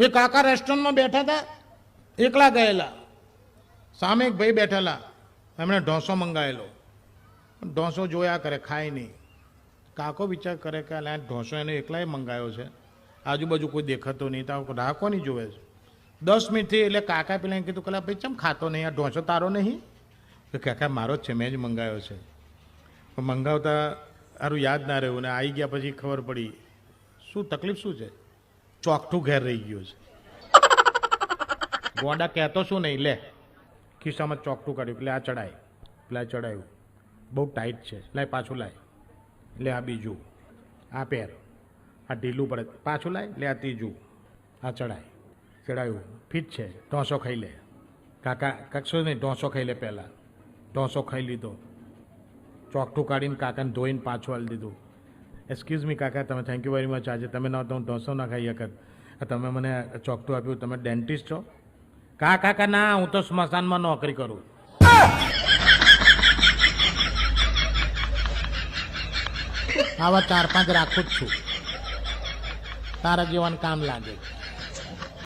એ કાકા રેસ્ટોરન્ટમાં બેઠા હતા, એકલા ગયેલા, સામે એક ભાઈ બેઠેલા, એમણે ઢોસો મંગાવેલો. ઢોસો જોયા કરે, ખાય નહીં. કાકો વિચાર કરે કે આ ઢોસો એને એકલાએ મંગાવ્યો છે, આજુબાજુ કોઈ દેખાતો નહીં, તો રાહ કોની જોવે છે. 10 મિનિટથી એટલે કાકા પેલા કીધું કે ભાઈ ચમ ખાતો નહીં, આ ઢોસો તારો નહીં? કે કાકા મારો જ છે, મેં જ મંગાવ્યો છે. પણ મંગાવતા સારું યાદ ના રહ્યું, ને આવી ગયા પછી ખબર પડી શું તકલીફ શું છે, ચોકઠું ઘેર રહી ગયું છે. ગોડા કહેતો શું નહીં, લે ખિસ્સામાં ચોકઠું કાઢ્યું, એટલે આ ચડાય, એટલે આ ચડાયું, બહુ ટાઈટ છે, લાય પાછું લાય, એટલે આ બીજું, આ પહેર, આ ઢીલું પડે, પાછું લાય, એટલે આ ત્રીજું, આ ચડાય, ચડાયું, ફિટ છે, ઢોસો ખાઈ લે. કાકા કશું નહીં, ઢોસો ખાઈ લે. પહેલાં ઢોસો ખાઈ લીધો, ચોકઠું કાઢીને કાકાને ધોઈને પાછું હાલી દીધું. એક્સક્યુઝ મી કાકા, તમે થેન્ક યુ વેરી મચ, આજે તમે ના તો હું ઢોસો ના ખાઈ શકત, તમે મને ચોકઠું આપ્યું, તમે ડેન્ટિસ્ટ છો? કાકા ના, હું તો સ્મશાનમાં નોકરી કરું. આવા 4-5 રાખું જ છું, તારા જીવન કામ લાગે છે.